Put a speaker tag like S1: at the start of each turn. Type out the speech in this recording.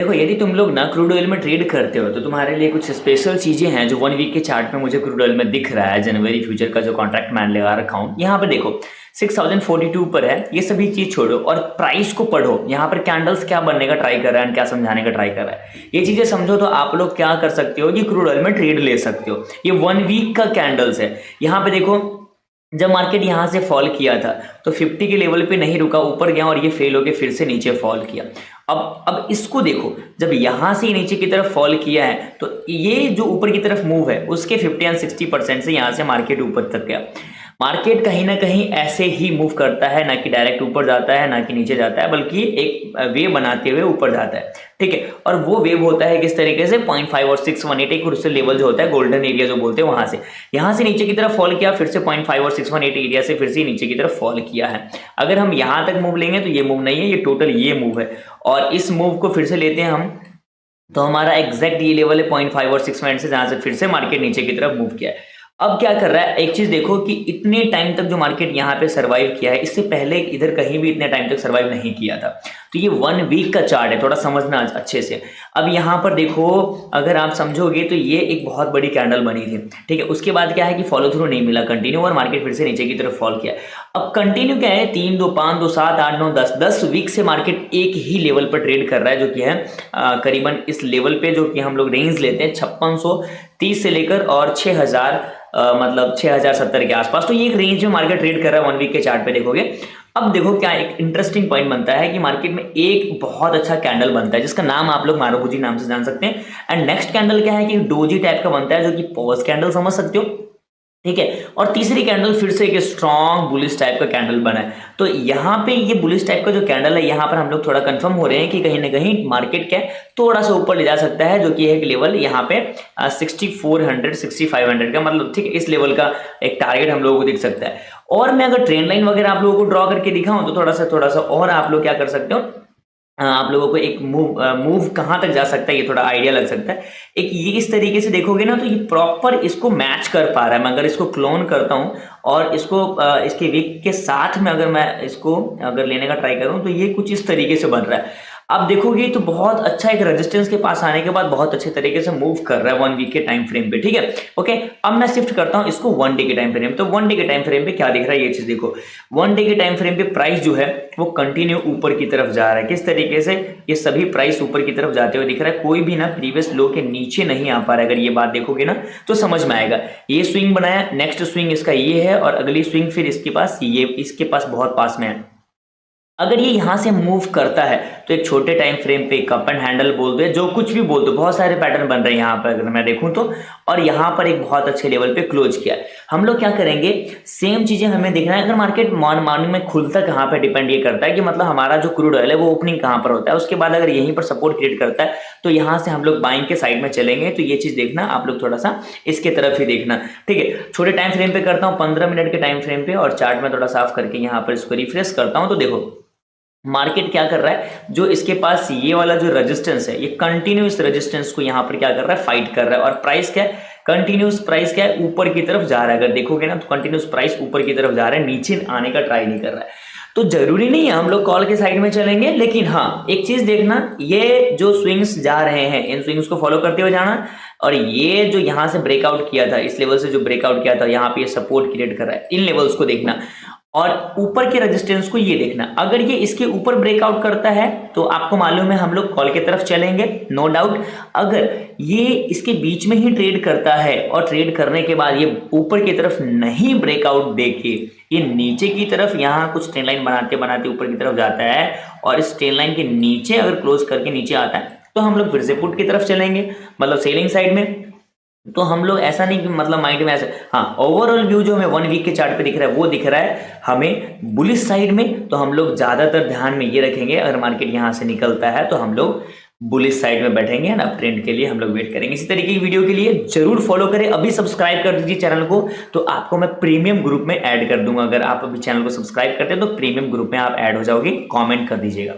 S1: देखो, यदि तुम लोग ना क्रूड ऑयल में ट्रेड करते हो तो तुम्हारे लिए कुछ स्पेशल चीजें हैं जो 1 वीक के चार्ट में मुझे क्रूड ऑयल में दिख रहा है। जनवरी फ्यूचर का जो कॉन्ट्रैक्ट मैंने लगा रखा हूँ, यहाँ पे देखो 6042 पर है। ये सभी चीज छोड़ो और प्राइस को पढ़ो। यहाँ पर कैंडल्स क्या बनने का ट्राई कर रहा है, क्या समझाने का ट्राई कर रहा है, ये चीजें समझो तो आप लोग क्या कर सकते हो कि क्रूड ऑयल में ट्रेड ले सकते हो। ये 1 वीक का कैंडल्स है। यहाँ पे देखो, जब मार्केट यहाँ से फॉल किया था तो 50 के लेवल पे नहीं रुका, ऊपर गया और ये फेल होके फिर से नीचे फॉल किया। अब इसको देखो, जब यहाँ से नीचे की तरफ फॉल किया है तो ये जो ऊपर की तरफ मूव है उसके 50 एंड 60% से यहाँ से मार्केट ऊपर तक गया। मार्केट कहीं ना कहीं ऐसे ही मूव करता है, ना कि डायरेक्ट ऊपर जाता है ना कि नीचे जाता है, बल्कि एक वेव बनाते हुए ऊपर जाता है। ठीक है, और वो वेव होता है किस तरीके से, 0.5 और 618 एक उससे लेवल जो होता है गोल्डन एरिया जो बोलते हैं, वहां से यहाँ से नीचे की तरफ फॉल किया, फिर से 0.5 और 618 एरिया से फिर से नीचे की तरफ फॉल किया है। अगर हम यहाँ तक मूव लेंगे तो ये मूव नहीं है, ये टोटल ये मूव है। और इस मूव को फिर से लेते हैं हम, तो हमारा एग्जैक्ट ये लेवल है 0.5 और 6 मिनट से, जहां से फिर से मार्केट नीचे की तरफ मूव किया है। अब क्या कर रहा है, एक चीज देखो कि इतने टाइम तक जो मार्केट यहाँ पे सरवाइव किया है, इससे पहले इधर कहीं भी इतने टाइम तक सरवाइव नहीं किया था। तो ये 1 वीक का चार्ट है, थोड़ा समझना अच्छे से। अब यहाँ पर देखो, अगर आप समझोगे तो ये एक बहुत बड़ी कैंडल बनी थी। ठीक है, उसके बाद क्या है कि फॉलो थ्रू नहीं मिला, कंटिन्यू, और मार्केट फिर से नीचे की तरफ फॉल किया। अब कंटिन्यू क्या है, 3 2 5 2 7 8 9 10 वीक से मार्केट एक ही लेवल पर ट्रेड कर रहा है, जो कि है करीबन इस लेवल पे, जो कि हम लोग रेंज लेते हैं 5630 से लेकर और 6000, मतलब 6070 के आसपास। तो ये एक रेंज में मार्केट ट्रेड कर रहा है 1 वीक के चार्ट पे देखोगे। अब देखो क्या एक इंटरेस्टिंग पॉइंट बनता है कि मार्केट में एक बहुत अच्छा कैंडल बनता है जिसका नाम आप लोग मारुबुजी नाम से जान सकते हैं। एंड नेक्स्ट कैंडल क्या है कि डोजी टाइप का बनता है, जो कि पॉज कैंडल समझ सकते हो। ठीक है, और तीसरी कैंडल फिर से एक स्ट्रॉन्ग बुलिश टाइप का कैंडल बना है। तो यहाँ पे ये बुलिश टाइप का जो कैंडल है, यहाँ पर हम लोग थोड़ा कंफर्म हो रहे हैं कि कहीं ना कहीं मार्केट क्या थोड़ा सा ऊपर ले जा सकता है, जो कि है लेवल यहाँ पे 6400 6500 का, मतलब ठीक है, इस लेवल का एक टारगेट हम लोगों को दिख सकता है। और मैं अगर ट्रेंड लाइन वगैरह आप लोगों को ड्रॉ करके दिखाऊं तो थोड़ा सा और आप लोग क्या कर सकते हो, आप लोगों को एक मूव कहाँ तक जा सकता है ये थोड़ा आइडिया लग सकता है। एक ये इस तरीके से देखोगे ना तो ये प्रॉपर इसको मैच कर पा रहा है। मैं अगर इसको क्लोन करता हूँ और इसको इसके वीक के साथ में अगर मैं इसको अगर लेने का ट्राई करूँ तो ये कुछ इस तरीके से बन रहा है। आप देखोगे तो बहुत अच्छा एक रेजिस्टेंस के पास आने के बाद बहुत अच्छे तरीके से मूव कर रहा है 1 वीक के टाइम फ्रेम पे। ठीक है, ओके, अब मैं शिफ्ट करता हूं इसको 1 डे के टाइम फ्रेम। तो 1 डे के टाइम फ्रेम पे क्या दिख रहा है, ये चीज देखो। 1 डे के टाइम फ्रेम पे प्राइस जो है वो कंटिन्यू ऊपर की तरफ जा रहा है। किस तरीके से, ये सभी प्राइस ऊपर की तरफ जाते हुए दिख रहा है, कोई भी ना प्रीवियस लो के नीचे नहीं आ पा रहा है। अगर ये बात देखोगे ना तो समझ में आएगा। ये स्विंग बनाया, नेक्स्ट स्विंग इसका ये है, और अगली स्विंग फिर इसके पास ये, इसके पास बहुत पास में है। अगर ये यहां से मूव करता है तो एक छोटे टाइम फ्रेम पे कप एंड हैंडल बोल दो, जो कुछ भी बोल दो, बहुत सारे पैटर्न बन रहे हैं यहाँ पर अगर मैं देखूं तो। और यहाँ पर एक बहुत अच्छे लेवल पे क्लोज किया। हम लोग क्या करेंगे, सेम चीजें हमें देखना है। अगर मार्केट मॉर्निंग में खुलता कहाँ पे डिपेंड ये करता है कि मतलब हमारा जो क्रूड ऑयल है वो ओपनिंग कहाँ पर होता है। उसके बाद अगर यहीं पर सपोर्ट क्रिएट करता है तो यहाँ से हम लोग बाइंग के साइड में चलेंगे। तो ये चीज देखना आप लोग, थोड़ा सा इसके तरफ ही देखना। ठीक है, छोटे टाइम फ्रेम पे करता हूँ 15 मिनट के टाइम फ्रेम पे, और चार्ट में थोड़ा साफ करके यहाँ पर इसको रिफ्रेश करता हूँ। तो देखो मार्केट क्या कर रहा है, जो इसके पास ये वाला जो रेजिस्टेंस है, ये कंटिन्यूस रेजिस्टेंस को यहाँ पर क्या कर रहा है, फाइट कर रहा है। और प्राइस क्या है, कंटिन्यूस प्राइस क्या है, ऊपर की तरफ जा रहा है। अगर देखोगे ना तो कंटिन्यूस प्राइस ऊपर की तरफ जा रहा है, नीचे आने का ट्राई नहीं कर रहा है। तो जरूरी नहीं है हम लोग कॉल के साइड में चलेंगे, लेकिन हाँ एक चीज देखना, ये जो स्विंग्स जा रहे हैं इन स्विंग्स को फॉलो करते हुए जाना। और ये जो यहाँ से ब्रेकआउट किया था, इस लेवल से जो ब्रेकआउट किया था, यहाँ पे ये सपोर्ट क्रिएट कर रहा है, इन लेवल्स को देखना। और ऊपर के रेजिस्टेंस को ये देखना, अगर ये इसके ऊपर ब्रेकआउट करता है तो आपको मालूम है हम लोग कॉल की तरफ चलेंगे, नो डाउट। अगर ये इसके बीच में ही ट्रेड करता है और ट्रेड करने के बाद ये ऊपर की तरफ नहीं ब्रेकआउट देके ये नीचे की तरफ यहाँ कुछ ट्रेंड लाइन बनाते बनाते ऊपर की तरफ जाता है, और इस ट्रेंड लाइन के नीचे अगर क्लोज करके नीचे आता है तो हम लोग फिर से पुट की तरफ चलेंगे, मतलब सेलिंग साइड में। तो हम लोग ऐसा नहीं कि मतलब माइंड में ऐसा, हाँ ओवरऑल व्यू जो हमें 1 वीक के चार्ट पे दिख रहा है वो दिख रहा है हमें बुलिश साइड में। तो हम लोग ज्यादातर ध्यान में ये रखेंगे, अगर मार्केट यहाँ से निकलता है तो हम लोग बुलिश साइड में बैठेंगे, एंड अप ट्रेंड के लिए हम लोग वेट करेंगे। इसी तरीके की वीडियो के लिए जरूर फॉलो करें, अभी सब्सक्राइब कर दीजिए चैनल को, तो आपको मैं प्रीमियम ग्रुप में ऐड कर दूंगा। अगर आप अभी चैनल को सब्सक्राइब करते हैं तो प्रीमियम ग्रुप में आप ऐड हो जाओगे, कॉमेंट कर दीजिएगा।